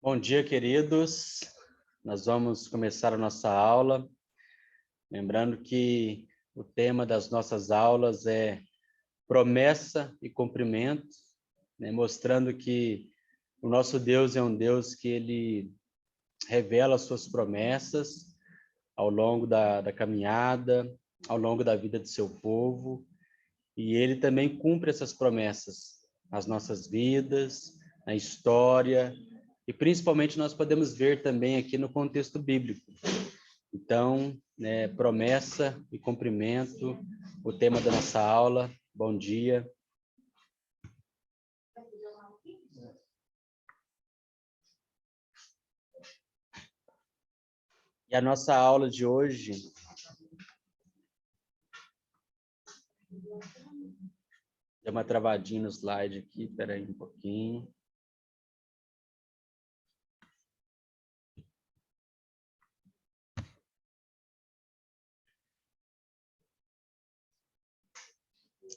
Bom dia, queridos. Nós vamos começar a nossa aula. Lembrando que o tema das nossas aulas é promessa e cumprimento, né? Mostrando que o nosso Deus é um Deus que ele revela suas promessas ao longo da caminhada, ao longo da vida do seu povo, e ele também cumpre essas promessas nas nossas vidas, na história. E principalmente nós podemos ver também aqui no contexto bíblico. Então, promessa e cumprimento, o tema da nossa aula. Bom dia. E a nossa aula de hoje deu uma travadinha no slide aqui, espera aí um pouquinho.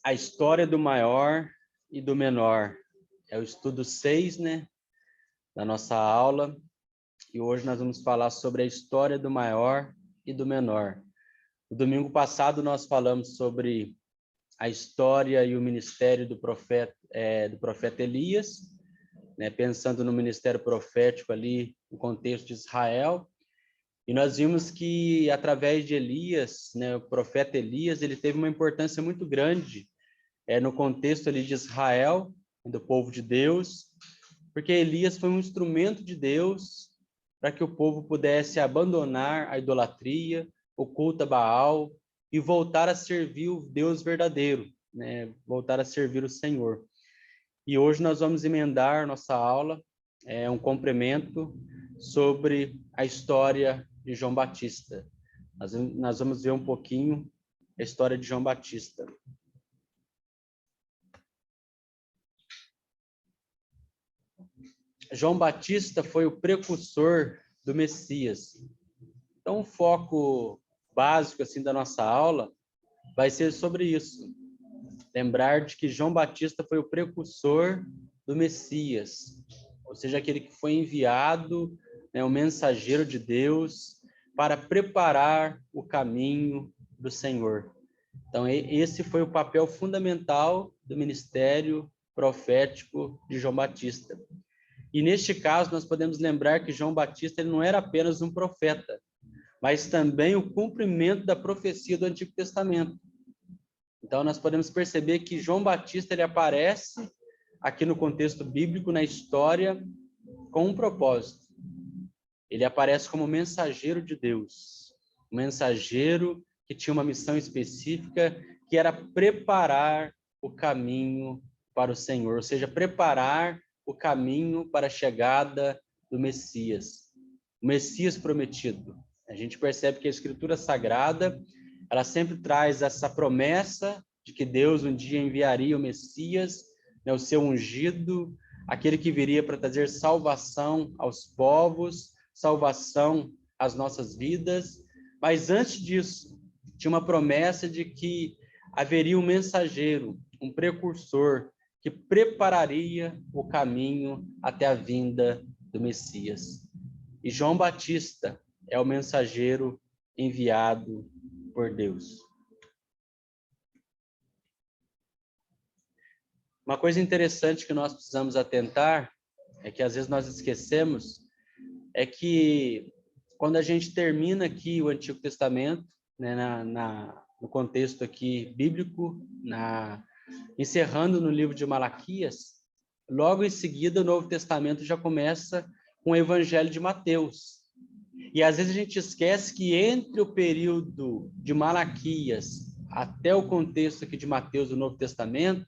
A história do maior e do menor. É o estudo 6, da nossa aula. E hoje nós vamos falar sobre a história do maior e do menor. No domingo passado nós falamos sobre a história e o ministério do profeta Elias, pensando no ministério profético ali, no contexto de Israel. E nós vimos que, através de Elias, o profeta Elias, ele teve uma importância muito grande no contexto ali de Israel, do povo de Deus, porque Elias foi um instrumento de Deus para que o povo pudesse abandonar a idolatria, o culto a Baal e voltar a servir o Deus verdadeiro, voltar a servir o Senhor. E hoje nós vamos emendar nossa aula, um complemento sobre a história de João Batista. Nós vamos ver um pouquinho a história de João Batista. João Batista foi o precursor do Messias. Então, o foco básico assim da nossa aula vai ser sobre isso. Lembrar de que João Batista foi o precursor do Messias, ou seja, aquele que foi enviado, o mensageiro de Deus, para preparar o caminho do Senhor. Então, esse foi o papel fundamental do ministério profético de João Batista. E neste caso, nós podemos lembrar que João Batista ele não era apenas um profeta, mas também o cumprimento da profecia do Antigo Testamento. Então, nós podemos perceber que João Batista ele aparece aqui no contexto bíblico, na história, com um propósito. Ele aparece como mensageiro de Deus, um mensageiro que tinha uma missão específica, que era preparar o caminho para o Senhor, ou seja, preparar o caminho para a chegada do Messias, o Messias prometido. A gente percebe que a Escritura Sagrada, ela sempre traz essa promessa de que Deus um dia enviaria o Messias, o seu ungido, aquele que viria para trazer salvação aos povos, salvação às nossas vidas. Mas antes disso, tinha uma promessa de que haveria um mensageiro, um precursor, que prepararia o caminho até a vinda do Messias. E João Batista é o mensageiro enviado por Deus. Uma coisa interessante que nós precisamos atentar, é que às vezes nós esquecemos, é que quando a gente termina aqui o Antigo Testamento, no contexto aqui bíblico, encerrando no livro de Malaquias, logo em seguida o Novo Testamento já começa com o Evangelho de Mateus. E às vezes a gente esquece que entre o período de Malaquias até o contexto aqui de Mateus do Novo Testamento,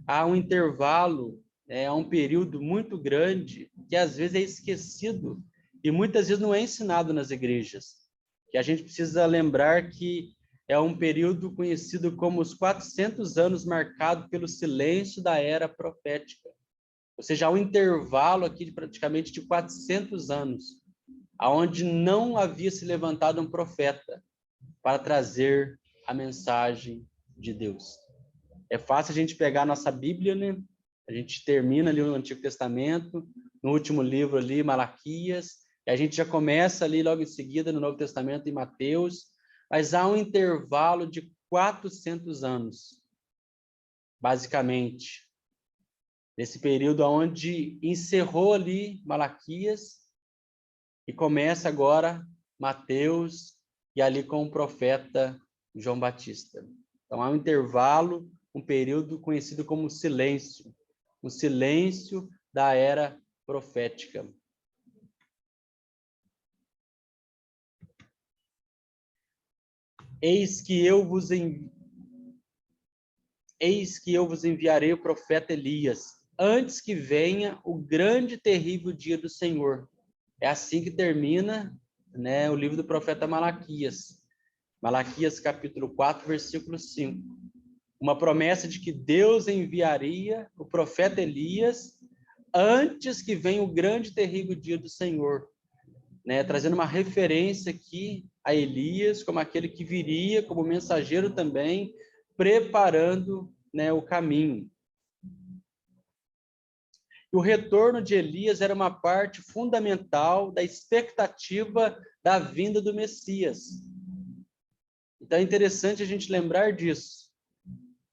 há um intervalo, há um período muito grande que às vezes é esquecido e muitas vezes não é ensinado nas igrejas. Que a gente precisa lembrar que é um período conhecido como os 400 anos marcado pelo silêncio da era profética. Ou seja, há um intervalo aqui de praticamente de 400 anos, onde não havia se levantado um profeta para trazer a mensagem de Deus. É fácil a gente pegar a nossa Bíblia, A gente termina ali o Antigo Testamento, no último livro ali, Malaquias, e a gente já começa ali logo em seguida no Novo Testamento em Mateus, mas há um intervalo de 400 anos, basicamente, nesse período onde encerrou ali Malaquias e começa agora Mateus e ali com o profeta João Batista. Então há um intervalo, um período conhecido como silêncio, o silêncio da era profética. Eis que eu vos enviarei o profeta Elias, antes que venha o grande e terrível dia do Senhor. É assim que termina, né, o livro do profeta Malaquias. Malaquias capítulo 4, versículo 5. Uma promessa de que Deus enviaria o profeta Elias antes que venha o grande e terrível dia do Senhor, né? Trazendo uma referência aqui a Elias como aquele que viria como mensageiro também, preparando, né, o caminho. E o retorno de Elias era uma parte fundamental da expectativa da vinda do Messias. Então é interessante a gente lembrar disso,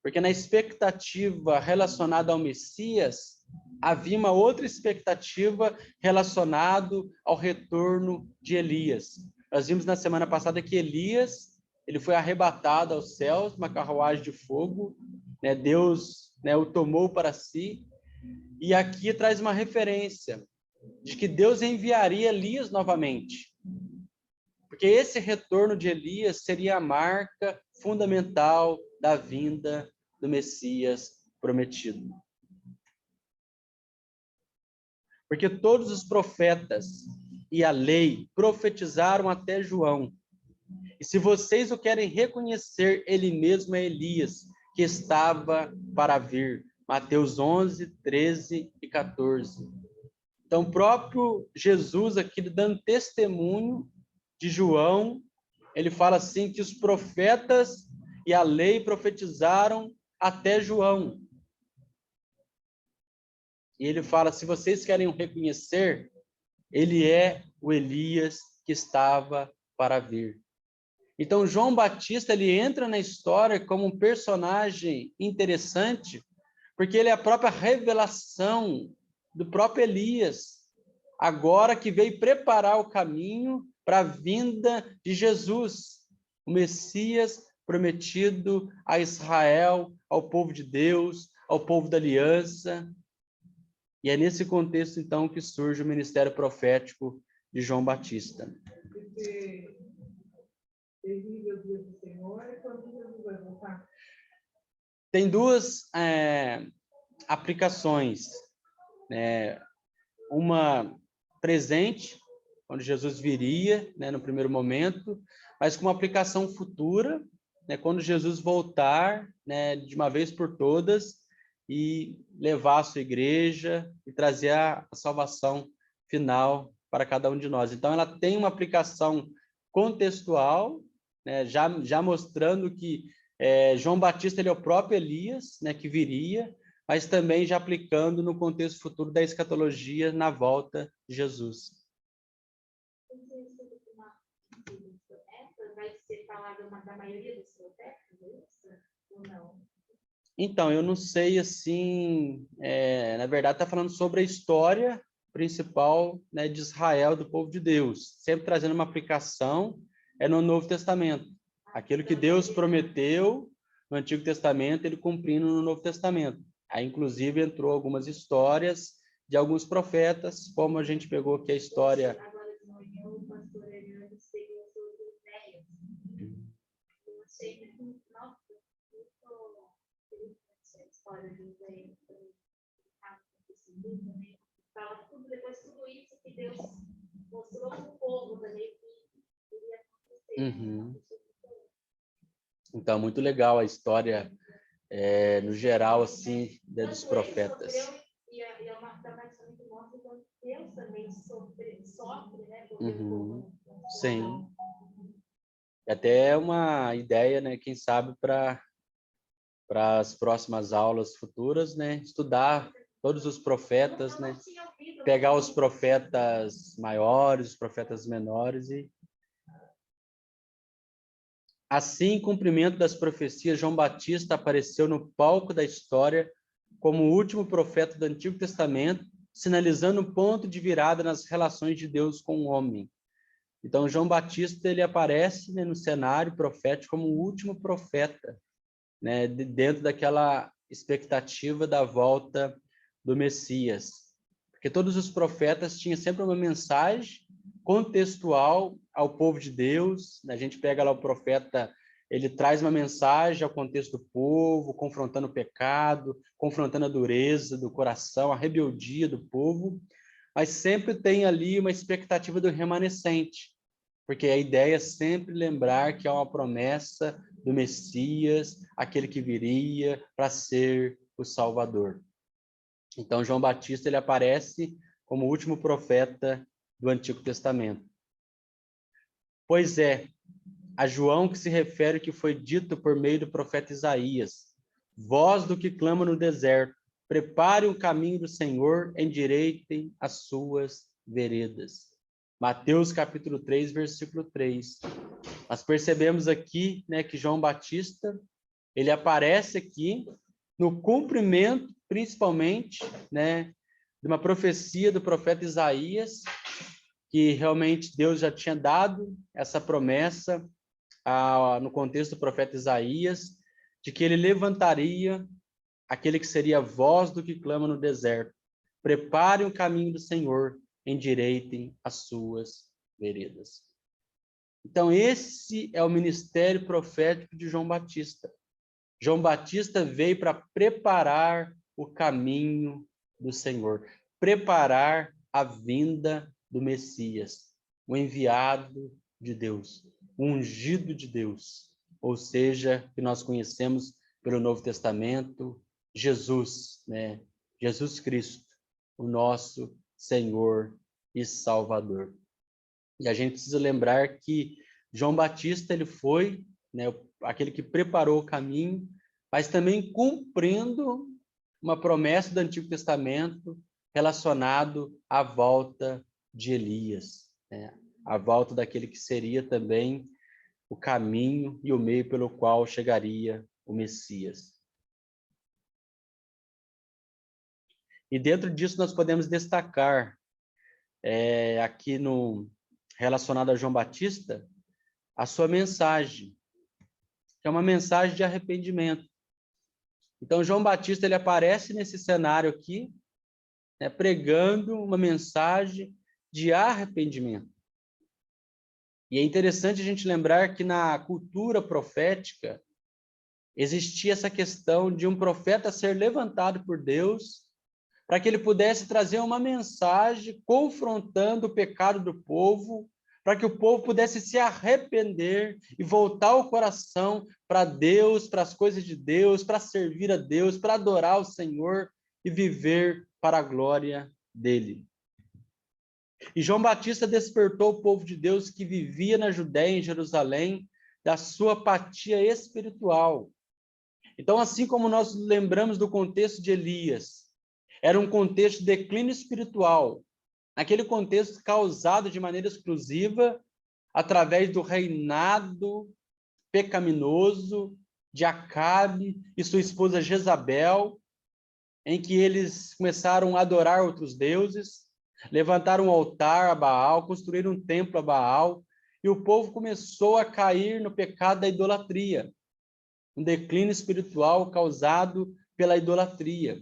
porque na expectativa relacionada ao Messias, havia uma outra expectativa relacionada ao retorno de Elias. Nós vimos na semana passada que Elias, ele foi arrebatado aos céus, uma carruagem de fogo, né? Deus, né, o tomou para si, e aqui traz uma referência de que Deus enviaria Elias novamente, porque esse retorno de Elias seria a marca fundamental da vinda do Messias prometido. Porque todos os profetas e a lei profetizaram até João. E se vocês o querem reconhecer, ele mesmo é Elias, que estava para vir. Mateus 11, 13 e 14. Então, o próprio Jesus aqui dando testemunho de João, ele fala assim que os profetas e a lei profetizaram até João. E ele fala, se vocês querem o reconhecer, ele é o Elias que estava para vir. Então, João Batista, ele entra na história como um personagem interessante, porque ele é a própria revelação do próprio Elias, agora que veio preparar o caminho para a vinda de Jesus, o Messias prometido a Israel, ao povo de Deus, ao povo da aliança. E é nesse contexto, então, que surge o ministério profético de João Batista. Tem duas aplicações, né? Uma presente, onde Jesus viria, né, no primeiro momento, mas com uma aplicação futura, né, quando Jesus voltar, né, de uma vez por todas, e levar a sua igreja e trazer a salvação final para cada um de nós. Então, ela tem uma aplicação contextual, né, já mostrando que João Batista ele é o próprio Elias, né, que viria, mas também já aplicando no contexto futuro da escatologia na volta de Jesus. Vai ser falado da maioria dos profetas, ou não? Então, eu não sei, assim, na verdade está falando sobre a história principal, né, de Israel, do povo de Deus, sempre trazendo uma aplicação no Novo Testamento. Aquilo que Deus prometeu no Antigo Testamento, ele cumprindo no Novo Testamento. Aí, inclusive, entrou algumas histórias de alguns profetas, como a gente pegou aqui a história... Agora de manhã, o pastor Hernando pegou sobre o Néia. Eu achei muito, nossa, muito essa história do Néia, também. Fala tudo, depois de tudo isso que Deus mostrou para o povo também que iria acontecer. Uhum. Então, muito legal a história, no geral, assim, dos profetas. E é uma parte que mostra que Deus também sofre, né? Uhum. Sim. Até uma ideia, né? Quem sabe para as próximas aulas futuras, né? Estudar todos os profetas, né? Pegar os profetas maiores, os profetas menores e assim, em cumprimento das profecias, João Batista apareceu no palco da história como o último profeta do Antigo Testamento, sinalizando um ponto de virada nas relações de Deus com o homem. Então, João Batista ele aparece, né, no cenário profético como o último profeta, né, dentro daquela expectativa da volta do Messias. Porque todos os profetas tinham sempre uma mensagem contextual ao povo de Deus. A gente pega lá o profeta, ele traz uma mensagem ao contexto do povo, confrontando o pecado, confrontando a dureza do coração, a rebeldia do povo, mas sempre tem ali uma expectativa do remanescente, porque a ideia é sempre lembrar que há uma promessa do Messias, aquele que viria para ser o Salvador. Então, João Batista ele aparece como o último profeta do Antigo Testamento. Pois é, a João que se refere ao que foi dito por meio do profeta Isaías: voz do que clama no deserto, prepare um caminho do Senhor, endireitem as suas veredas. Mateus capítulo 3, versículo 3. Nós percebemos aqui, né, que João Batista, ele aparece aqui no cumprimento, principalmente, né, de uma profecia do profeta Isaías, que realmente Deus já tinha dado essa promessa no contexto do profeta Isaías, de que ele levantaria aquele que seria a voz do que clama no deserto. Prepare o caminho do Senhor, endireitem as suas veredas. Então, esse é o ministério profético de João Batista. João Batista veio para preparar o caminho do Senhor, preparar a vinda do Messias, o enviado de Deus, o ungido de Deus, ou seja, que nós conhecemos pelo Novo Testamento, Jesus, né? Jesus Cristo, o nosso Senhor e Salvador. E a gente precisa lembrar que João Batista ele foi, né, aquele que preparou o caminho, mas também cumprindo uma promessa do Antigo Testamento relacionado à volta de Elias, né? A volta daquele que seria também o caminho e o meio pelo qual chegaria o Messias. E dentro disso nós podemos destacar aqui no relacionado a João Batista a sua mensagem, que é uma mensagem de arrependimento. Então João Batista ele aparece nesse cenário aqui, né, pregando uma mensagem de arrependimento. E é interessante a gente lembrar que na cultura profética existia essa questão de um profeta ser levantado por Deus para que ele pudesse trazer uma mensagem confrontando o pecado do povo, para que o povo pudesse se arrepender e voltar o coração para Deus, para as coisas de Deus, para servir a Deus, para adorar o Senhor e viver para a glória dele. E João Batista despertou o povo de Deus que vivia na Judéia, em Jerusalém, da sua apatia espiritual. Então, assim como nós lembramos do contexto de Elias, era um contexto de declínio espiritual, naquele contexto causado de maneira exclusiva através do reinado pecaminoso de Acabe e sua esposa Jezabel, em que eles começaram a adorar outros deuses, levantaram um altar a Baal, construíram um templo a Baal, e o povo começou a cair no pecado da idolatria, um declínio espiritual causado pela idolatria.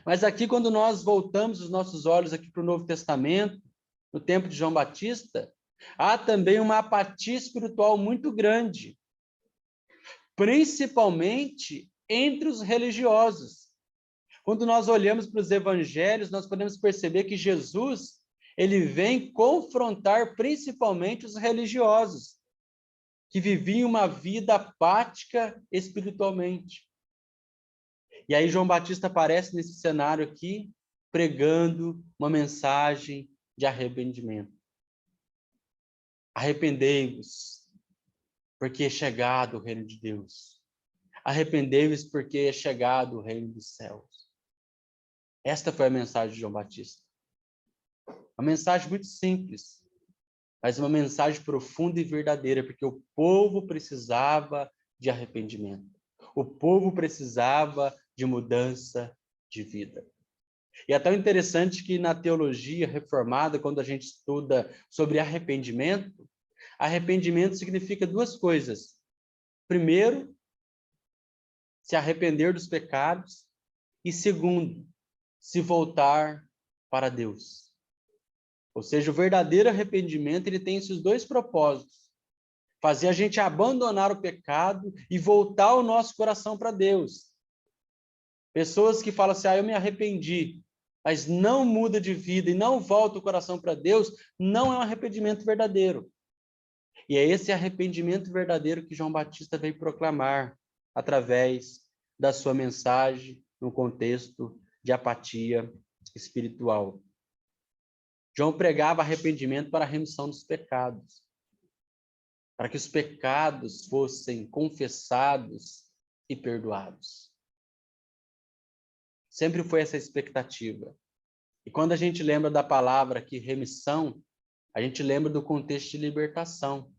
Mas aqui, quando nós voltamos os nossos olhos aqui para o Novo Testamento, no tempo de João Batista, há também uma apatia espiritual muito grande, principalmente entre os religiosos. Quando nós olhamos para os evangelhos, nós podemos perceber que Jesus, ele vem confrontar principalmente os religiosos, que viviam uma vida apática espiritualmente. E aí João Batista aparece nesse cenário aqui, pregando uma mensagem de arrependimento. Arrependei-vos, porque é chegado o reino de Deus. Arrependei-vos, porque é chegado o reino dos céus. Esta foi a mensagem de João Batista. Uma mensagem muito simples, mas uma mensagem profunda e verdadeira, porque o povo precisava de arrependimento. O povo precisava de mudança de vida. E é tão interessante que na teologia reformada, quando a gente estuda sobre arrependimento, arrependimento significa duas coisas. Primeiro, se arrepender dos pecados, e segundo, se voltar para Deus. Ou seja, o verdadeiro arrependimento, ele tem esses dois propósitos: fazer a gente abandonar o pecado e voltar o nosso coração para Deus. Pessoas que falam assim, eu me arrependi, mas não muda de vida e não volta o coração para Deus, não é um arrependimento verdadeiro. E é esse arrependimento verdadeiro que João Batista veio proclamar através da sua mensagem no contexto de apatia espiritual. João pregava arrependimento para a remissão dos pecados, para que os pecados fossem confessados e perdoados. Sempre foi essa expectativa. E quando a gente lembra da palavra aqui, remissão, a gente lembra do contexto de libertação.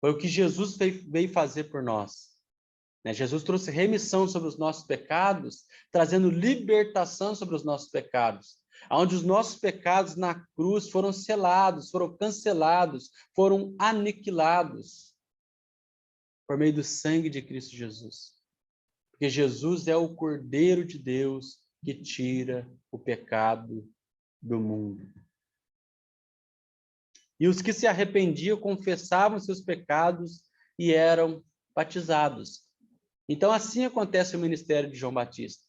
Foi o que Jesus veio fazer por nós. Jesus trouxe remissão sobre os nossos pecados, trazendo libertação sobre os nossos pecados. Onde os nossos pecados na cruz foram selados, foram cancelados, foram aniquilados por meio do sangue de Cristo Jesus. Porque Jesus é o Cordeiro de Deus que tira o pecado do mundo. E os que se arrependiam confessavam seus pecados e eram batizados. Então, assim acontece o ministério de João Batista.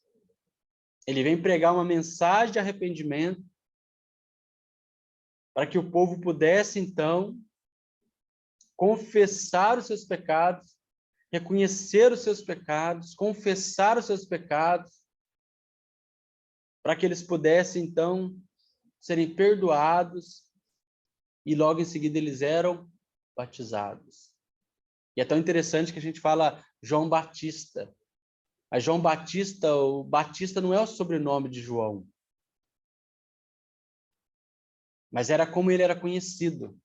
Ele vem pregar uma mensagem de arrependimento para que o povo pudesse, então, confessar os seus pecados, reconhecer os seus pecados, confessar os seus pecados, para que eles pudessem, então, serem perdoados e logo em seguida eles eram batizados. E é tão interessante que a gente fala João Batista. Mas João Batista, o Batista não é o sobrenome de João. Mas era como ele era conhecido.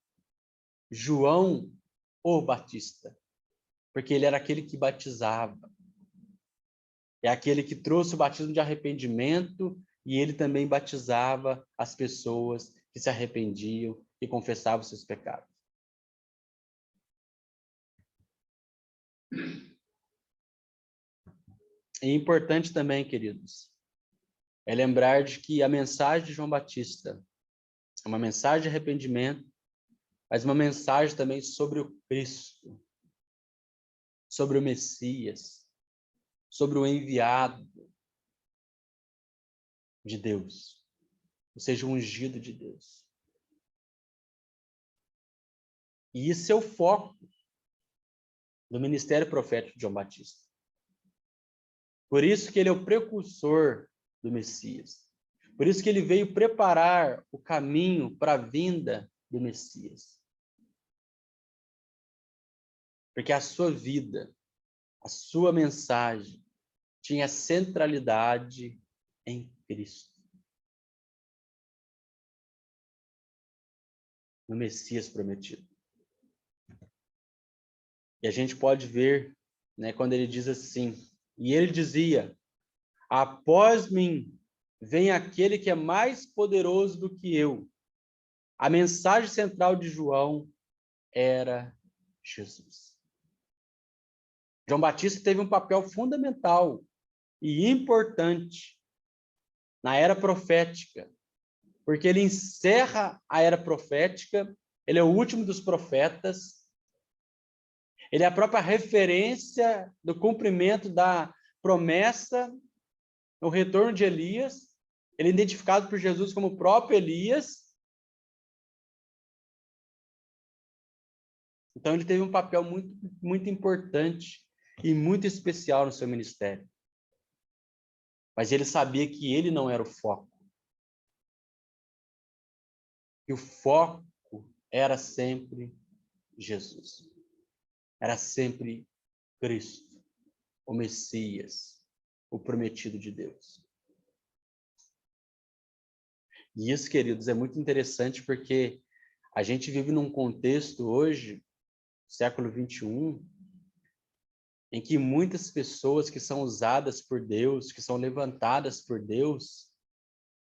João o Batista. Porque ele era aquele que batizava. É aquele que trouxe o batismo de arrependimento e ele também batizava as pessoas que se arrependiam e confessavam seus pecados. E é importante também, queridos, é lembrar de que a mensagem de João Batista é uma mensagem de arrependimento, mas uma mensagem também sobre o Cristo, sobre o Messias, sobre o enviado de Deus, ou seja, o ungido de Deus. E isso é o foco do ministério profético de João Batista. Por isso que ele é o precursor do Messias. Por isso que ele veio preparar o caminho para a vinda do Messias. Porque a sua vida, a sua mensagem, tinha centralidade em Cristo. No Messias prometido. E a gente pode ver, quando ele diz assim, e ele dizia, após mim vem aquele que é mais poderoso do que eu. A mensagem central de João era Jesus. João Batista teve um papel fundamental e importante na era profética, porque ele encerra a era profética, ele é o último dos profetas, ele é a própria referência do cumprimento da promessa no retorno de Elias, ele é identificado por Jesus como o próprio Elias. Então ele teve um papel muito, muito importante e muito especial no seu ministério. Mas ele sabia que ele não era o foco. E o foco era sempre Jesus. Era sempre Cristo, o Messias, o prometido de Deus. E isso, queridos, é muito interessante porque a gente vive num contexto hoje, século 21, em que muitas pessoas que são usadas por Deus, que são levantadas por Deus,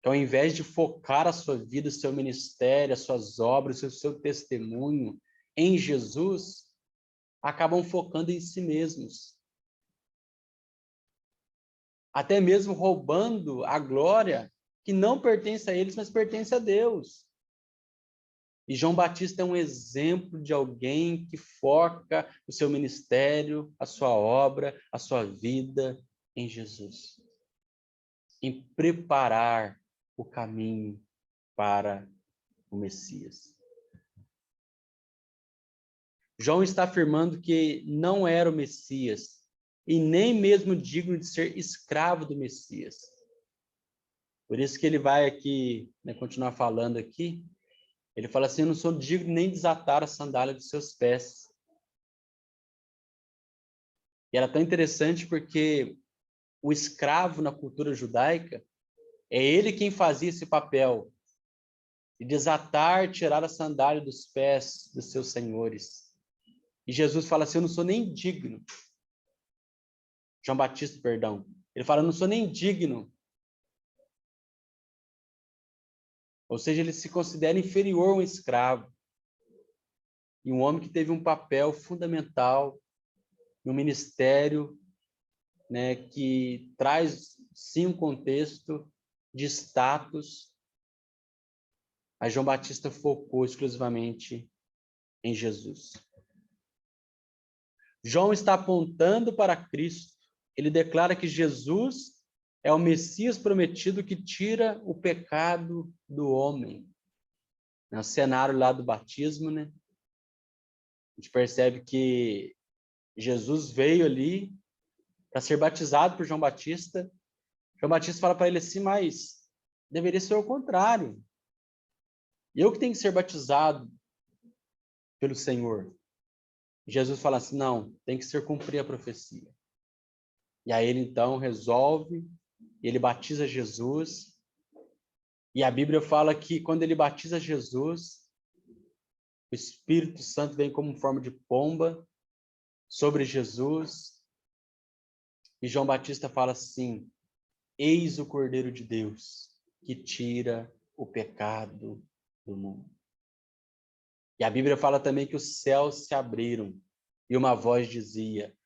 que ao invés de focar a sua vida, o seu ministério, as suas obras, o seu testemunho em Jesus, acabam focando em si mesmos. Até mesmo roubando a glória que não pertence a eles, mas pertence a Deus. E João Batista é um exemplo de alguém que foca o seu ministério, a sua obra, a sua vida em Jesus. Em preparar o caminho para o Messias. João está afirmando que não era o Messias e nem mesmo digno de ser escravo do Messias. Por isso que ele vai aqui, né, continuar falando aqui. Ele fala assim: eu não sou digno nem de desatar a sandália dos seus pés. E era tão interessante porque o escravo na cultura judaica é ele quem fazia esse papel de desatar, tirar a sandália dos pés dos seus senhores. E Jesus fala assim: eu não sou nem digno. João Batista, perdão. Ele fala: eu não sou nem digno. Ou seja, ele se considera inferior a um escravo. E um homem que teve um papel fundamental no ministério, né, que traz, sim, um contexto de status. Mas João Batista focou exclusivamente em Jesus. João está apontando para Cristo. Ele declara que Jesus é o Messias prometido que tira o pecado do homem. No cenário lá do batismo, né? A gente percebe que Jesus veio ali para ser batizado por João Batista. João Batista fala para ele assim: mas deveria ser o contrário. Eu que tenho que ser batizado pelo Senhor. Jesus fala assim: não, tem que ser cumprir a profecia. E aí ele então resolve, ele batiza Jesus. E a Bíblia fala que quando ele batiza Jesus, o Espírito Santo vem como forma de pomba sobre Jesus. E João Batista fala assim: eis o Cordeiro de Deus que tira o pecado do mundo. E a Bíblia fala também que os céus se abriram e uma voz dizia: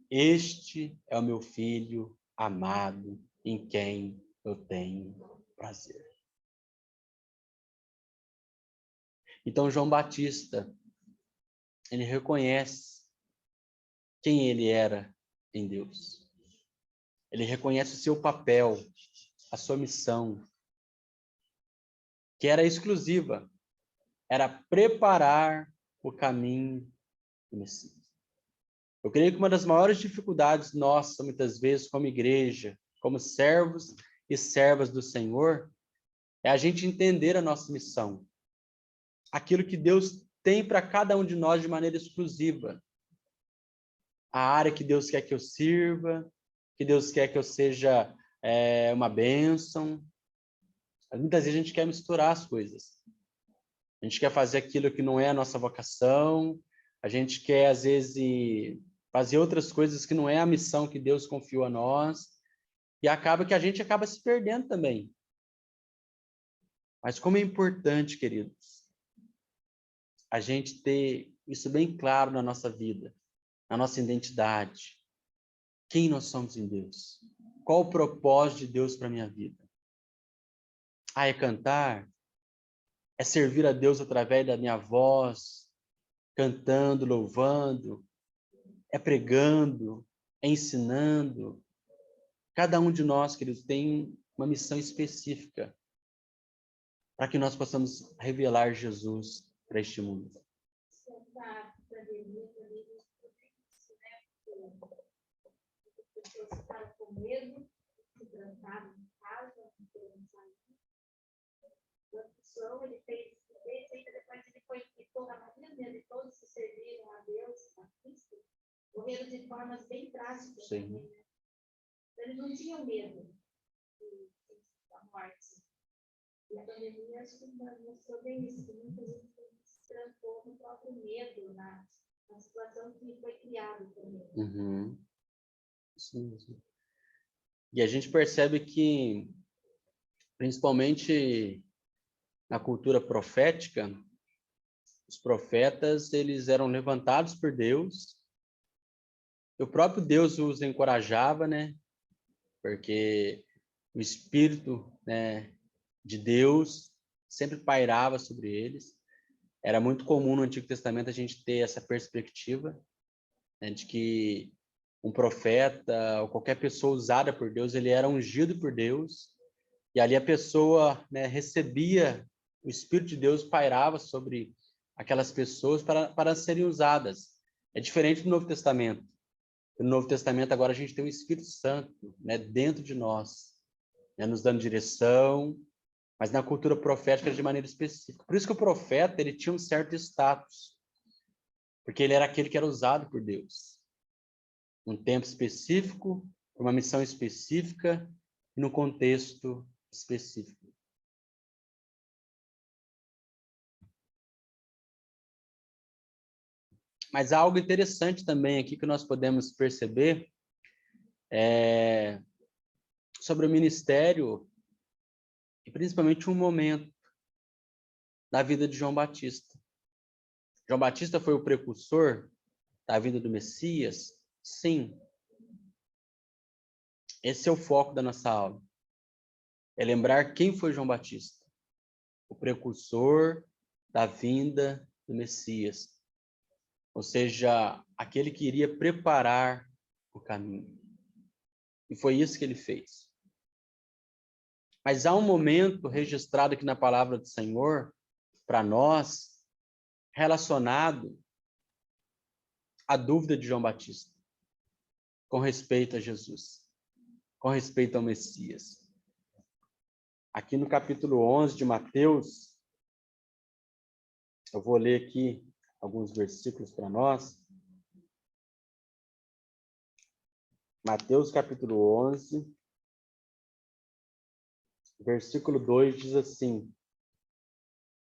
este é o meu filho amado, em quem eu tenho prazer. Então João Batista, ele reconhece quem ele era em Deus. Ele reconhece o seu papel, a sua missão, que era exclusiva, era preparar o caminho do Messias. Eu creio que uma das maiores dificuldades nossa, muitas vezes, como igreja, como servos e servas do Senhor, é a gente entender a nossa missão. Aquilo que Deus tem para cada um de nós de maneira exclusiva. A área que Deus quer que eu sirva, que Deus quer que eu seja uma bênção. Muitas vezes a gente quer misturar as coisas. A gente quer fazer aquilo que não é a nossa vocação, a gente quer, às vezes, fazer outras coisas que não é a missão que Deus confiou a nós, e acaba que a gente acaba se perdendo também. Mas como é importante, queridos, a gente ter isso bem claro na nossa vida, na nossa identidade. Quem nós somos em Deus? Qual o propósito de Deus para a minha vida? É cantar? É servir a Deus através da minha voz, cantando, louvando? É pregando? É ensinando? Cada um de nós, queridos, tem uma missão específica para que nós possamos revelar Jesus para este mundo. Pessoas ficaram com medo, se trancaram em casa, não queriam sair. A pessoa, ele fez depois ele foi e toda a família dele, todos se serviram a Deus, a Cristo, morreram de formas bem trágicas também, né? Eles não tinham medo da morte. E a pandemia, acho que mostrou bem isso, que muita gente se trancou no próprio medo, na situação que foi criada também. Uhum. Isso mesmo. E a gente percebe que, principalmente na cultura profética, os profetas, eles eram levantados por Deus, e o próprio Deus os encorajava, né? Porque o Espírito, né, de Deus sempre pairava sobre eles. Era muito comum no Antigo Testamento a gente ter essa perspectiva, né, de que um profeta ou qualquer pessoa usada por Deus, ele era ungido por Deus, e ali a pessoa, né, recebia, o Espírito de Deus pairava sobre aquelas pessoas para serem usadas. É diferente do Novo Testamento. No Novo Testamento agora a gente tem o Espírito Santo, né, dentro de nós, né, nos dando direção, mas na cultura profética de maneira específica. Por isso que o profeta, ele tinha um certo status, porque ele era aquele que era usado por Deus. Num tempo específico, para uma missão específica, e no contexto específico. Mas há algo interessante também aqui que nós podemos perceber sobre o ministério, e principalmente um momento da vida de João Batista. João Batista foi o precursor da vinda do Messias? Sim. Esse é o foco da nossa aula. É lembrar quem foi João Batista, o precursor da vinda do Messias. Ou seja, aquele que iria preparar o caminho. E foi isso que ele fez. Mas há um momento registrado aqui na palavra do Senhor, para nós, relacionado à dúvida de João Batista, com respeito a Jesus, com respeito ao Messias. Aqui no capítulo 11 de Mateus, eu vou ler aqui alguns versículos para nós. Mateus capítulo 11, versículo 2 diz assim: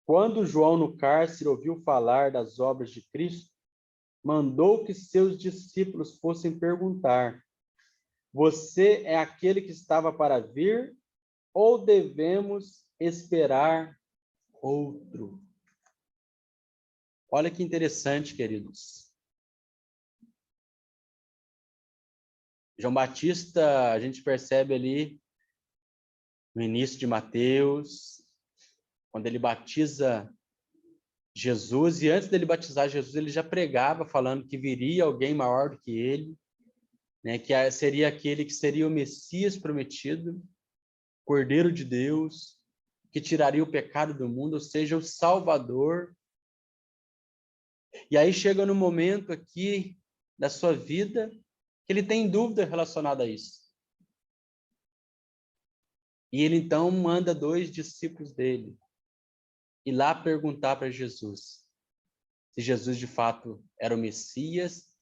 Quando João no cárcere ouviu falar das obras de Cristo, mandou que seus discípulos fossem perguntar: Você é aquele que estava para vir, ou devemos esperar outro? Olha que interessante, queridos. João Batista, a gente percebe ali no início de Mateus, quando ele batiza Jesus, e antes dele batizar Jesus, ele já pregava falando que viria alguém maior do que ele, né, que seria aquele que seria o Messias prometido, Cordeiro de Deus, que tiraria o pecado do mundo, ou seja, o Salvador. E aí chega no momento aqui da sua vida que ele tem dúvida relacionada a isso. E ele então manda 2 discípulos dele ir lá perguntar para Jesus se Jesus de fato era o Messias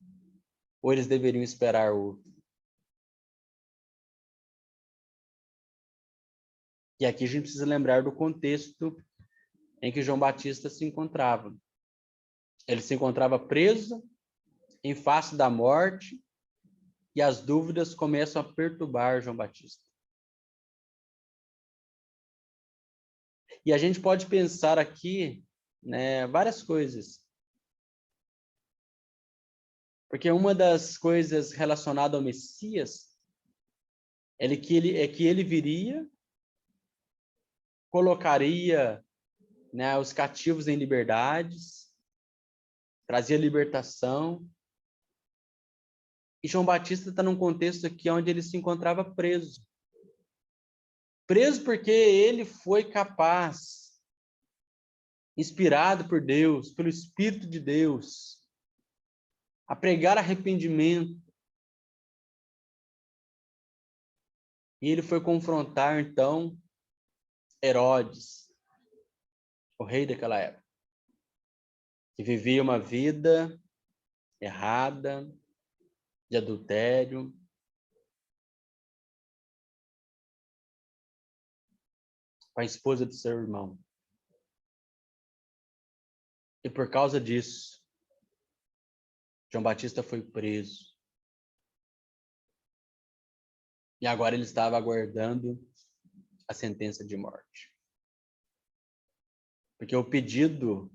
ou eles deveriam esperar outro. E aqui a gente precisa lembrar do contexto em que João Batista se encontrava. Ele se encontrava preso, em face da morte, e as dúvidas começam a perturbar João Batista. E a gente pode pensar aqui, né, várias coisas. Porque uma das coisas relacionadas ao Messias é que ele viria, colocaria, né, os cativos em liberdades, trazia libertação. E João Batista está num contexto aqui onde ele se encontrava preso. Preso porque ele foi capaz, inspirado por Deus, pelo Espírito de Deus, a pregar arrependimento. E ele foi confrontar, então, Herodes, o rei daquela época, que vivia uma vida errada, de adultério. com a esposa do seu irmão. E por causa disso, João Batista foi preso. E agora ele estava aguardando a sentença de morte. Porque o pedido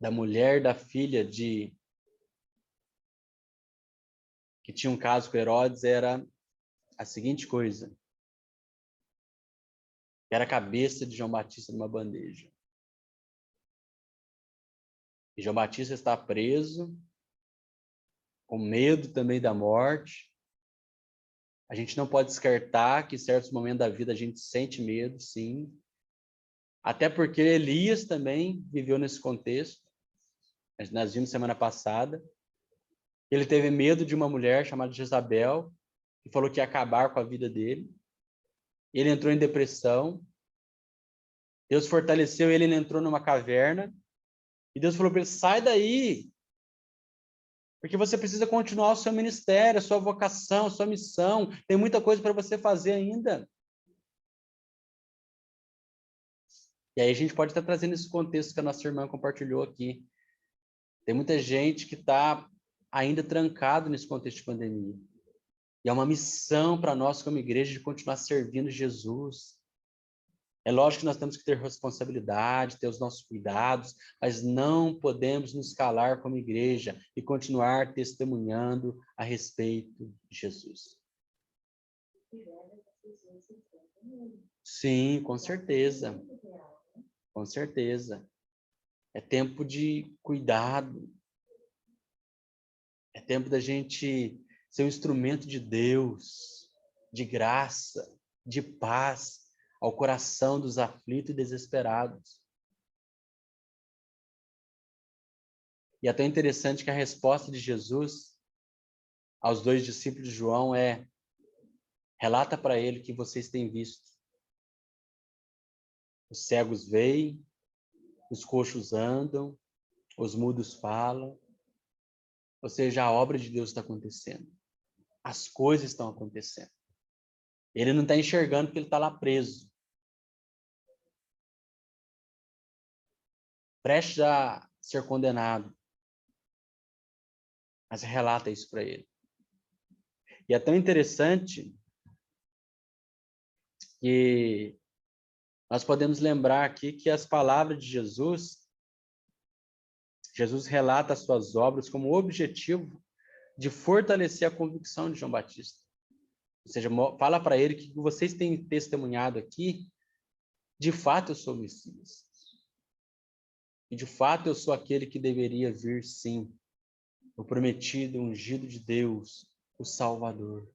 da mulher da filha que tinha um caso com Herodes era a seguinte coisa: que era a cabeça de João Batista numa bandeja. E João Batista está preso, com medo também da morte. A gente não pode descartar que em certos momentos da vida a gente sente medo, sim. Até porque Elias também viveu nesse contexto. Nós vimos semana passada. Ele teve medo de uma mulher chamada Jezabel, que falou que ia acabar com a vida dele. Ele entrou em depressão. Deus fortaleceu ele, ele entrou numa caverna. E Deus falou para ele: sai daí, porque você precisa continuar o seu ministério, a sua vocação, a sua missão. Tem muita coisa para você fazer ainda. E aí a gente pode estar trazendo esse contexto que a nossa irmã compartilhou aqui. Tem muita gente que está ainda trancado nesse contexto de pandemia. E é uma missão para nós como igreja de continuar servindo Jesus. É lógico que nós temos que ter responsabilidade, ter os nossos cuidados, mas não podemos nos calar como igreja e continuar testemunhando a respeito de Jesus. Sim, com certeza. Com certeza. É tempo de cuidado. É tempo da gente ser um instrumento de Deus, de graça, de paz ao coração dos aflitos e desesperados. E é tão interessante que a resposta de Jesus aos 2 discípulos de João é: relata para ele o que vocês têm visto. Os cegos veem, os coxos andam, os mudos falam. Ou seja, a obra de Deus está acontecendo. As coisas estão acontecendo. Ele não está enxergando porque ele está lá preso. Prestes a ser condenado. Mas relata isso para ele. E é tão interessante que nós podemos lembrar aqui que as palavras de Jesus relata as suas obras como objetivo de fortalecer a convicção de João Batista. Ou seja, fala para ele que vocês têm testemunhado aqui, de fato eu sou o Messias. E de fato eu sou aquele que deveria vir, sim. O prometido, o ungido de Deus, o Salvador.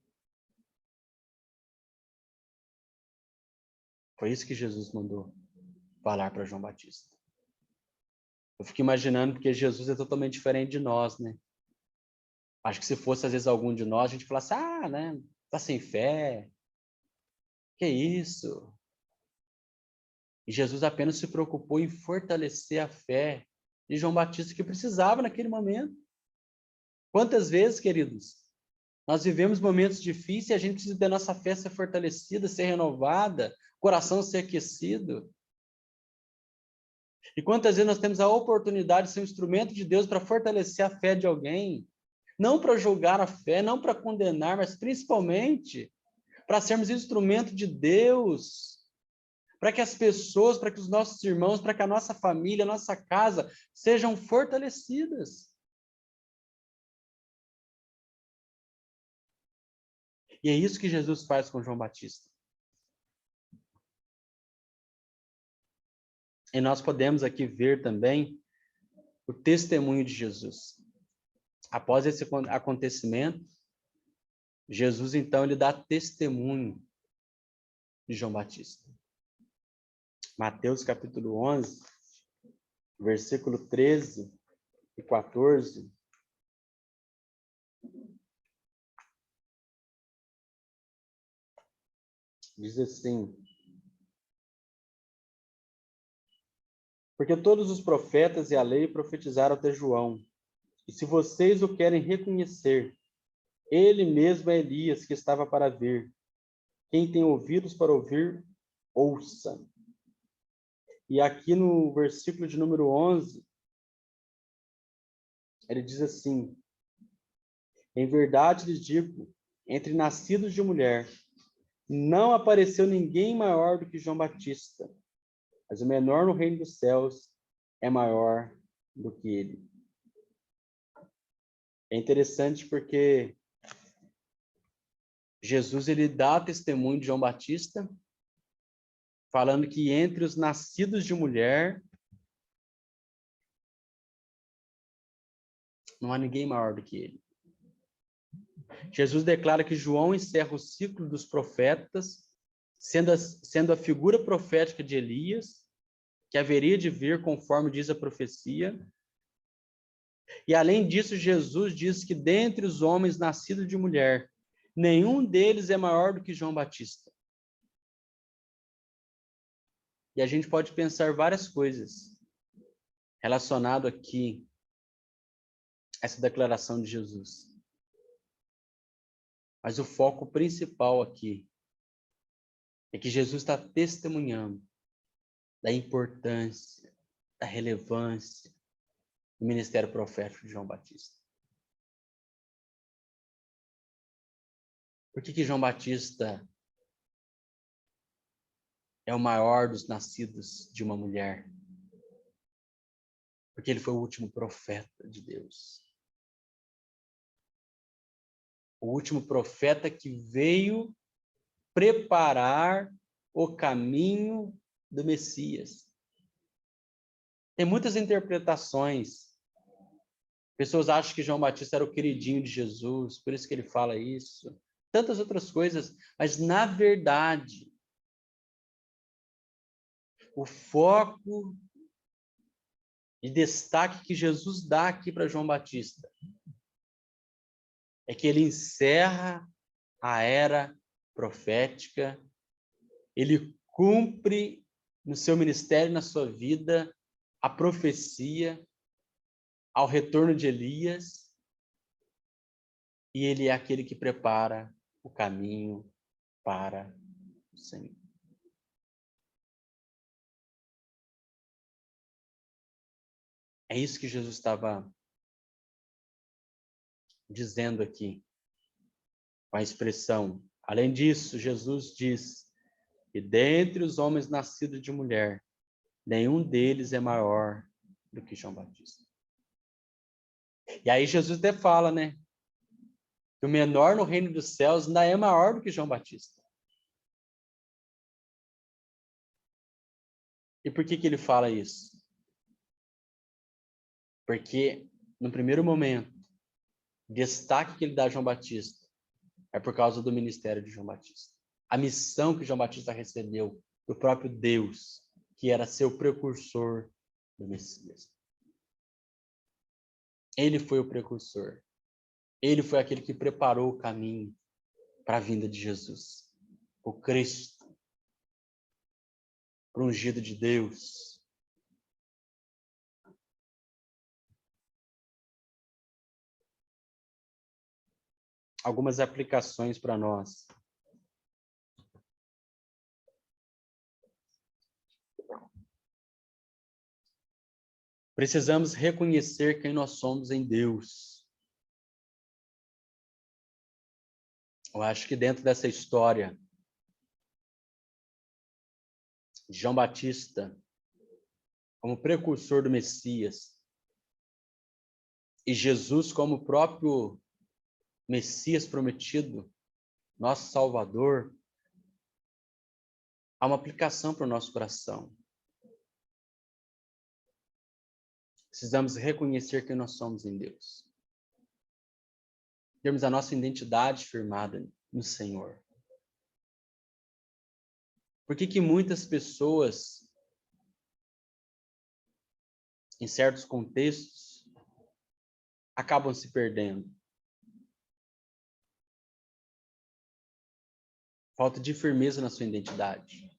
Foi isso que Jesus mandou falar para João Batista. Eu fico imaginando, porque Jesus é totalmente diferente de nós, né? Acho que se fosse, às vezes, algum de nós, a gente falasse: né? Tá sem fé. Que isso? E Jesus apenas se preocupou em fortalecer a fé de João Batista, que precisava naquele momento. Quantas vezes, queridos, nós vivemos momentos difíceis e a gente precisa ter nossa fé ser fortalecida, ser renovada, coração ser aquecido. E quantas vezes nós temos a oportunidade de ser um instrumento de Deus para fortalecer a fé de alguém, não para julgar a fé, não para condenar, mas principalmente para sermos instrumento de Deus, para que as pessoas, para que os nossos irmãos, para que a nossa família, a nossa casa sejam fortalecidas. E é isso que Jesus faz com João Batista. E nós podemos aqui ver também o testemunho de Jesus. Após esse acontecimento, Jesus, então, ele dá testemunho de João Batista. Mateus capítulo 11, versículo 13 e 14. Diz assim: porque todos os profetas e a lei profetizaram até João. E se vocês o querem reconhecer, ele mesmo é Elias que estava para vir. Quem tem ouvidos para ouvir, ouça. E aqui no versículo de número 11, ele diz assim: em verdade lhes digo, entre nascidos de mulher, não apareceu ninguém maior do que João Batista, mas o menor no reino dos céus é maior do que ele. É interessante porque Jesus ele dá testemunho de João Batista, falando que entre os nascidos de mulher não há ninguém maior do que ele. Jesus declara que João encerra o ciclo dos profetas, sendo a figura profética de Elias, que haveria de vir conforme diz a profecia. E além disso, Jesus diz que dentre os homens nascidos de mulher, nenhum deles é maior do que João Batista. E a gente pode pensar várias coisas relacionado aqui a essa declaração de Jesus. Mas o foco principal aqui é que Jesus está testemunhando da importância, da relevância do ministério profético de João Batista. Por que João Batista é o maior dos nascidos de uma mulher? Porque ele foi o último profeta de Deus. O último profeta que veio preparar o caminho do Messias. Tem muitas interpretações. Pessoas acham que João Batista era o queridinho de Jesus, por isso que ele fala isso. Tantas outras coisas, mas na verdade, o foco e destaque que Jesus dá aqui para João Batista é que ele encerra a era profética, ele cumpre no seu ministério, na sua vida, a profecia ao retorno de Elias, e ele é aquele que prepara o caminho para o Senhor. É isso que Jesus estava dizendo aqui, com a expressão. Além disso, Jesus diz que dentre os homens nascidos de mulher, nenhum deles é maior do que João Batista. E aí Jesus até fala, né? Que o menor no reino dos céus ainda é maior do que João Batista. E por que ele fala isso? Porque, no primeiro momento, o destaque que ele dá a João Batista é por causa do ministério de João Batista. A missão que João Batista recebeu do próprio Deus, que era ser o precursor do Messias. Ele foi o precursor. Ele foi aquele que preparou o caminho para a vinda de Jesus. O Cristo, o ungido de Deus. Algumas aplicações para nós. Precisamos reconhecer quem nós somos em Deus. Eu acho que dentro dessa história de João Batista, como precursor do Messias, e Jesus como o próprio Messias prometido, nosso Salvador, há uma aplicação para o nosso coração. Precisamos reconhecer quem nós somos em Deus. Termos a nossa identidade firmada no Senhor. Por que muitas pessoas, em certos contextos, acabam se perdendo? Falta de firmeza na sua identidade.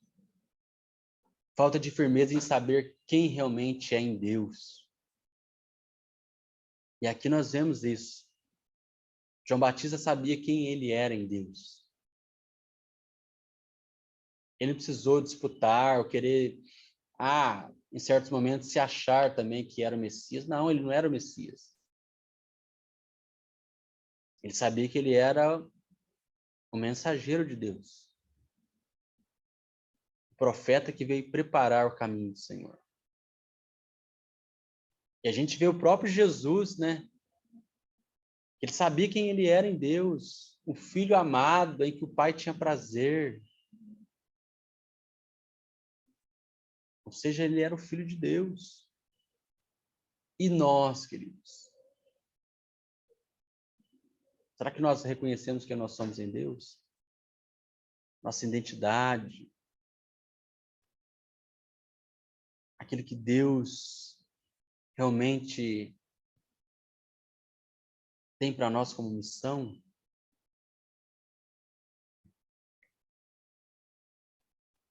Falta de firmeza em saber quem realmente é em Deus. E aqui nós vemos isso. João Batista sabia quem ele era em Deus. Ele precisou disputar, ou querer, em certos momentos, se achar também que era o Messias. Não, ele não era o Messias. Ele sabia que ele era o mensageiro de Deus. O profeta que veio preparar o caminho do Senhor. E a gente vê o próprio Jesus, né? Ele sabia quem ele era em Deus, o filho amado em que o Pai tinha prazer. Ou seja, ele era o filho de Deus. E nós, queridos? Será que nós reconhecemos que nós somos em Deus? Nossa identidade, aquilo que Deus realmente tem para nós como missão?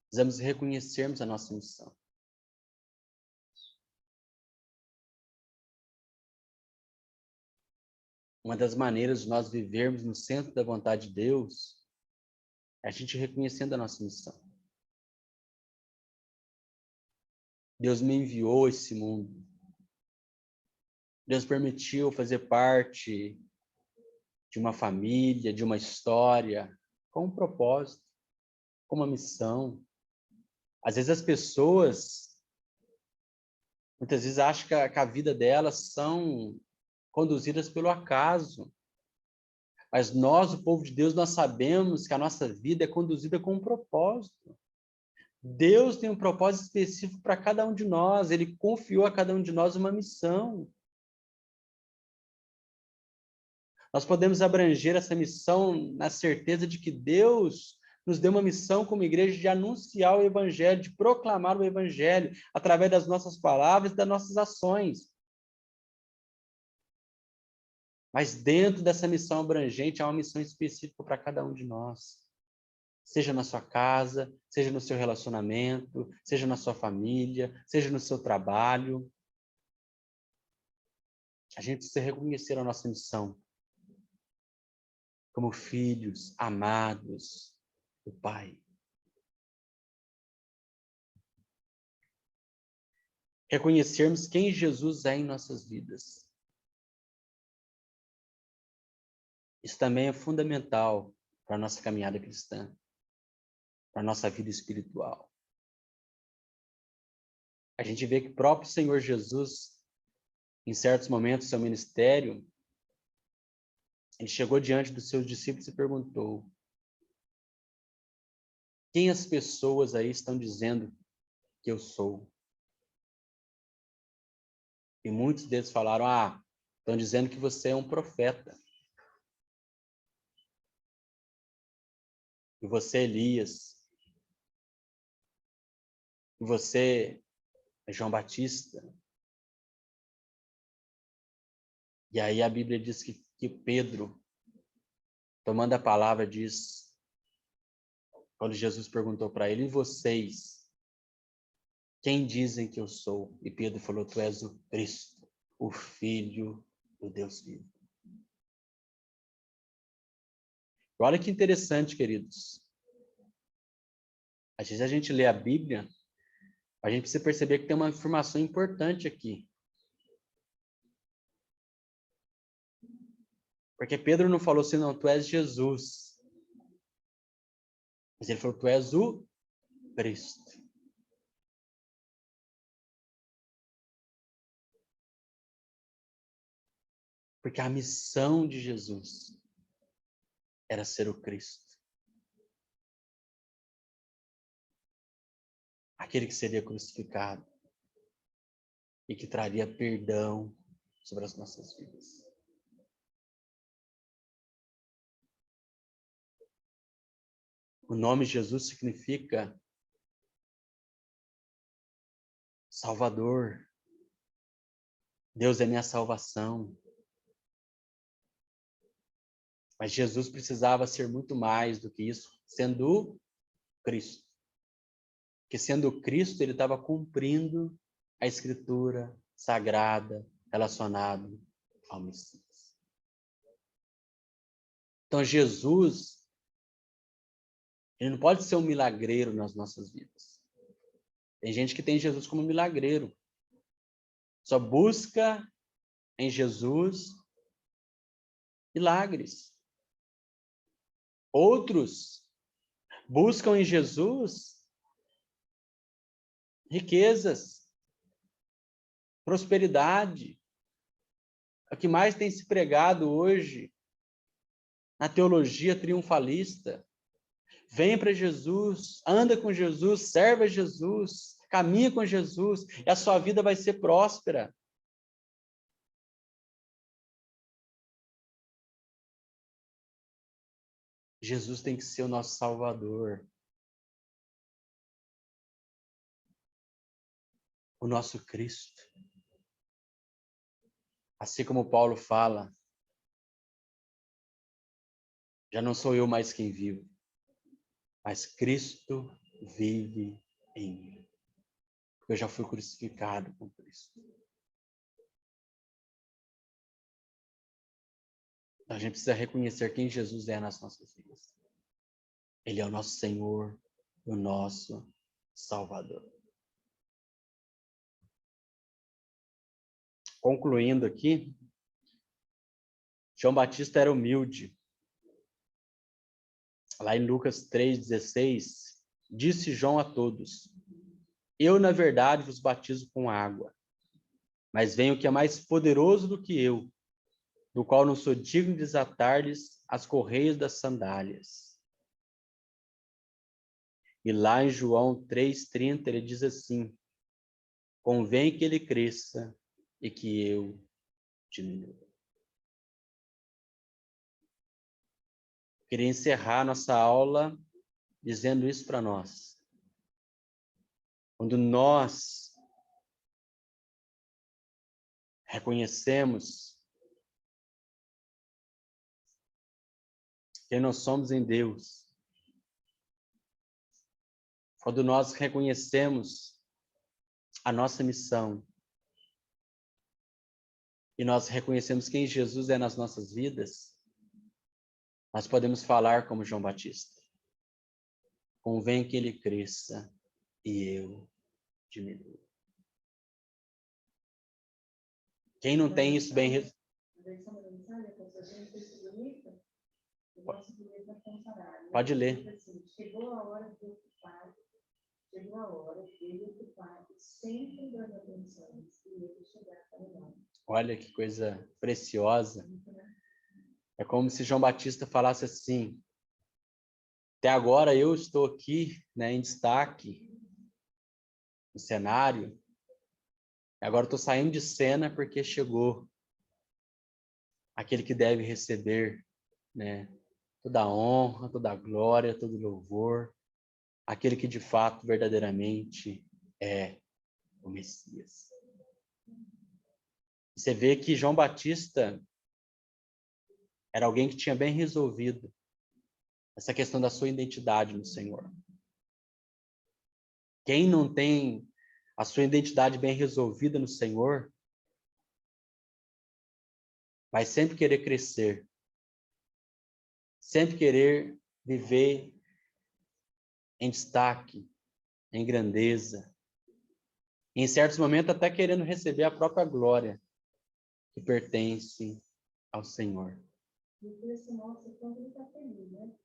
Precisamos reconhecermos a nossa missão. Uma das maneiras de nós vivermos no centro da vontade de Deus é a gente reconhecendo a nossa missão. Deus me enviou a esse mundo. Deus permitiu fazer parte de uma família, de uma história, com um propósito, com uma missão. Às vezes as pessoas, muitas vezes acham que a vida delas são conduzidas pelo acaso. Mas nós, o povo de Deus, nós sabemos que a nossa vida é conduzida com um propósito. Deus tem um propósito específico para cada um de nós. Ele confiou a cada um de nós uma missão. Nós podemos abranger essa missão na certeza de que Deus nos deu uma missão como igreja de anunciar o evangelho, de proclamar o evangelho através das nossas palavras e das nossas ações. Mas dentro dessa missão abrangente há uma missão específica para cada um de nós. Seja na sua casa, seja no seu relacionamento, seja na sua família, seja no seu trabalho. A gente precisa reconhecer a nossa missão como filhos amados do Pai. Reconhecermos quem Jesus é em nossas vidas. Isso também é fundamental para a nossa caminhada cristã, para a nossa vida espiritual. A gente vê que o próprio Senhor Jesus, em certos momentos do seu ministério, ele chegou diante dos seus discípulos e perguntou: quem as pessoas aí estão dizendo que eu sou? E muitos deles falaram: estão dizendo que você é um profeta. E você é Elias. E você é João Batista. E aí a Bíblia diz que Pedro, tomando a palavra, diz, quando Jesus perguntou para ele: e vocês, quem dizem que eu sou? E Pedro falou: tu és o Cristo, o Filho do Deus vivo. Olha que interessante, queridos. Às vezes a gente lê a Bíblia, a gente precisa perceber que tem uma informação importante aqui. Porque Pedro não falou assim: não, tu és Jesus. Mas ele falou: tu és o Cristo. Porque a missão de Jesus era ser o Cristo. Aquele que seria crucificado e que traria perdão sobre as nossas vidas. O nome Jesus significa Salvador. Deus é minha salvação. Mas Jesus precisava ser muito mais do que isso, sendo o Cristo. Porque sendo o Cristo, ele estava cumprindo a Escritura sagrada relacionada ao Messias. Então, Jesus, Ele não pode ser um milagreiro nas nossas vidas. Tem gente que tem Jesus como milagreiro. Só busca em Jesus milagres. Outros buscam em Jesus riquezas, prosperidade. É o que mais tem se pregado hoje na teologia triunfalista. Vem para Jesus, anda com Jesus, serve a Jesus, caminha com Jesus, e a sua vida vai ser próspera. Jesus tem que ser o nosso Salvador. O nosso Cristo. Assim como Paulo fala, já não sou eu mais quem vivo, mas Cristo vive em mim. Eu já fui crucificado com Cristo. A gente precisa reconhecer quem Jesus é nas nossas vidas. Ele é o nosso Senhor, o nosso Salvador. Concluindo aqui, João Batista era humilde. Lá em Lucas 3,16, disse João a todos: eu, na verdade, vos batizo com água, mas vem o que é mais poderoso do que eu, do qual não sou digno de desatar-lhes as correias das sandálias. E lá em João 3,30, ele diz assim: convém que ele cresça e que eu diminua. Queria encerrar nossa aula dizendo isso para nós. Quando nós reconhecemos quem nós somos em Deus, quando nós reconhecemos a nossa missão e nós reconhecemos quem Jesus é nas nossas vidas, nós podemos falar como João Batista: convém que ele cresça e eu diminua. Quem não tem isso bem... Pode ler. Chegou a hora de ocupar, chegou a hora dele ocupar o centro das atenções e ele chegar para nós. Olha que coisa preciosa. É como se João Batista falasse assim: até agora eu estou aqui, né, em destaque no cenário, agora estou saindo de cena porque chegou aquele que deve receber, né, toda a honra, toda a glória, todo o louvor, aquele que de fato, verdadeiramente é o Messias. Você vê que João Batista era alguém que tinha bem resolvido essa questão da sua identidade no Senhor. Quem não tem a sua identidade bem resolvida no Senhor, vai sempre querer crescer, sempre querer viver em destaque, em grandeza, em certos momentos até querendo receber a própria glória que pertence ao Senhor. E esse mostra quando ele está feliz, né?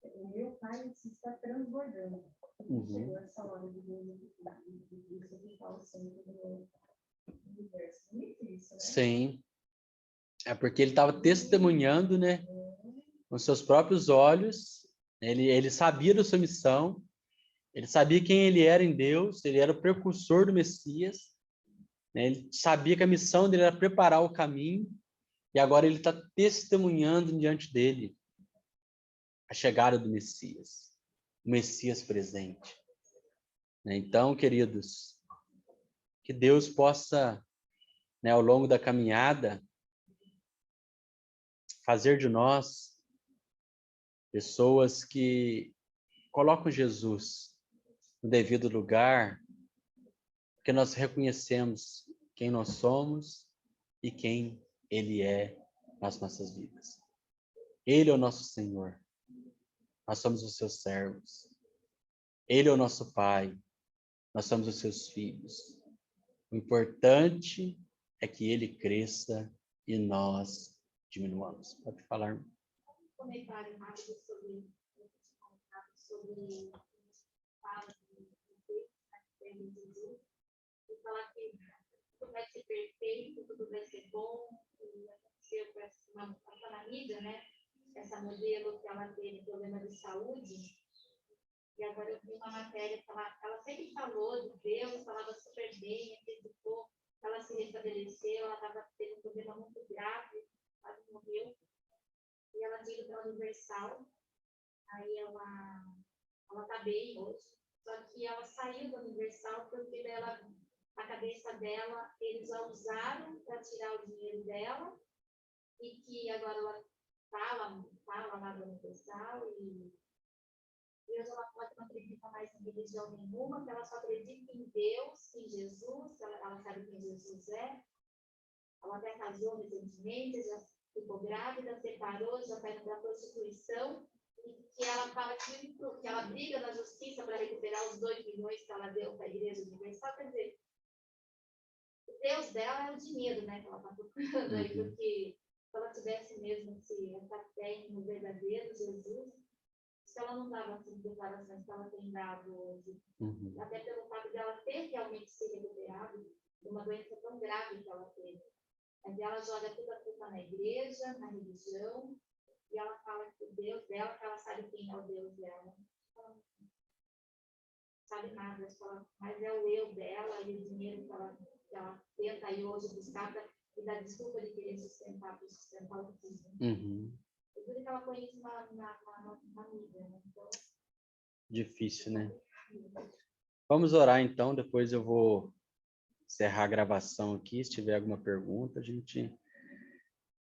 O meu pai está transbordando. Chegou essa hora de ocupar o centro do universo. Bonito isso, né? Sim. É porque ele estava testemunhando, né, com seus próprios olhos. Ele sabia da sua missão, ele sabia quem ele era em Deus, ele era o precursor do Messias, né? Ele sabia que a missão dele era preparar o caminho, e agora ele está testemunhando diante dele a chegada do Messias, o Messias presente. Então, queridos, que Deus possa, né, ao longo da caminhada, fazer de nós pessoas que colocam Jesus no devido lugar, porque nós reconhecemos quem nós somos e quem Ele é nas nossas vidas. Ele é o nosso Senhor. nós somos os seus servos. Ele é o nosso Pai, nós somos os seus filhos. O importante é que ele cresça e nós diminuamos. Pode falar. Comentário rápido sobre fala de Jesus, e falar que tudo vai ser perfeito, tudo vai ser bom, e aconteceu com a mídia, né? Essa modelo que ela teve problema de saúde, e agora eu vi uma matéria, ela sempre falou de Deus, falava super bem, acreditou, ela se restabeleceu, ela estava tendo um problema muito grave, quase morreu, e ela veio para a Universal, aí ela está bem hoje, só que ela saiu da Universal porque a cabeça dela, eles a usaram para tirar o dinheiro dela, e que agora ela está lá na Universal, e hoje ela pode não acreditar mais em religião nenhuma, que ela só acredita em Deus, em Jesus, ela sabe quem Jesus é. Ela até casou recentemente, já ficou grávida, separou, já está indo para a prostituição, e que ela fala que ela briga na justiça para recuperar os 2 milhões que ela deu para a Igreja Universal. Quer dizer, o Deus dela é o dinheiro, né, que ela está procurando aí, porque se ela tivesse mesmo essa fé no verdadeiro Jesus, se ela não dava essas declarações que ela tem dado hoje, até pelo fato de ela ter realmente se recuperado de uma doença tão grave que ela teve. Mas ela joga toda a culpa na igreja, na religião, e ela fala que o Deus dela, que ela sabe quem é o Deus dela. Ela não sabe nada, mas é o eu dela e o dinheiro que ela tenta aí hoje buscar e dá desculpa de querer sustentar o filho. Tudo que ela põe isso na mídia, né? Então, difícil, né? Vamos orar então, depois eu vou encerrar a gravação aqui, se tiver alguma pergunta, a gente...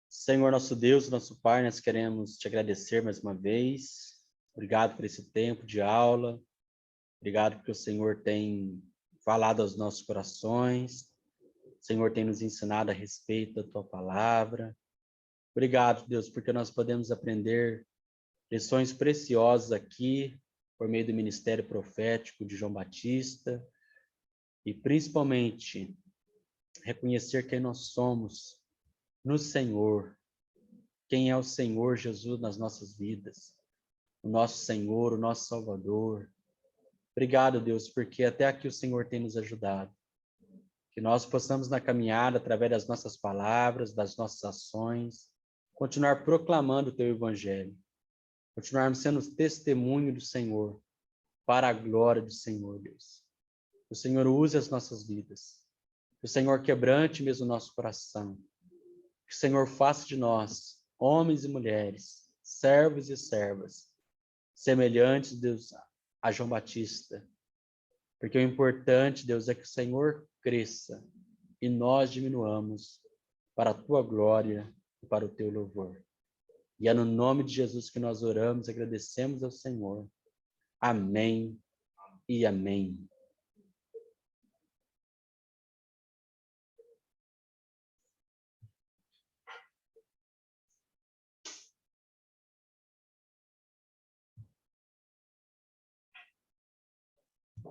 Senhor nosso Deus, nosso Pai, nós queremos te agradecer mais uma vez. Obrigado por esse tempo de aula. Obrigado porque o Senhor tem falado aos nossos corações. O Senhor tem nos ensinado a respeito da tua palavra. Obrigado, Deus, porque nós podemos aprender lições preciosas aqui, por meio do ministério profético de João Batista, e principalmente reconhecer quem nós somos no Senhor, quem é o Senhor Jesus nas nossas vidas, o nosso Senhor, o nosso Salvador. Obrigado, Deus, porque até aqui o Senhor tem nos ajudado. Que nós possamos na caminhada, através das nossas palavras, das nossas ações, continuar proclamando o teu evangelho, continuarmos sendo testemunho do Senhor, para a glória do Senhor, Deus. Que o Senhor use as nossas vidas, que o Senhor quebrante mesmo o nosso coração, que o Senhor faça de nós, homens e mulheres, servos e servas, semelhantes, Deus, a João Batista, porque o importante, Deus, é que o Senhor cresça e nós diminuamos para a tua glória e para o teu louvor. E é no nome de Jesus que nós oramos e agradecemos ao Senhor. Amém e amém.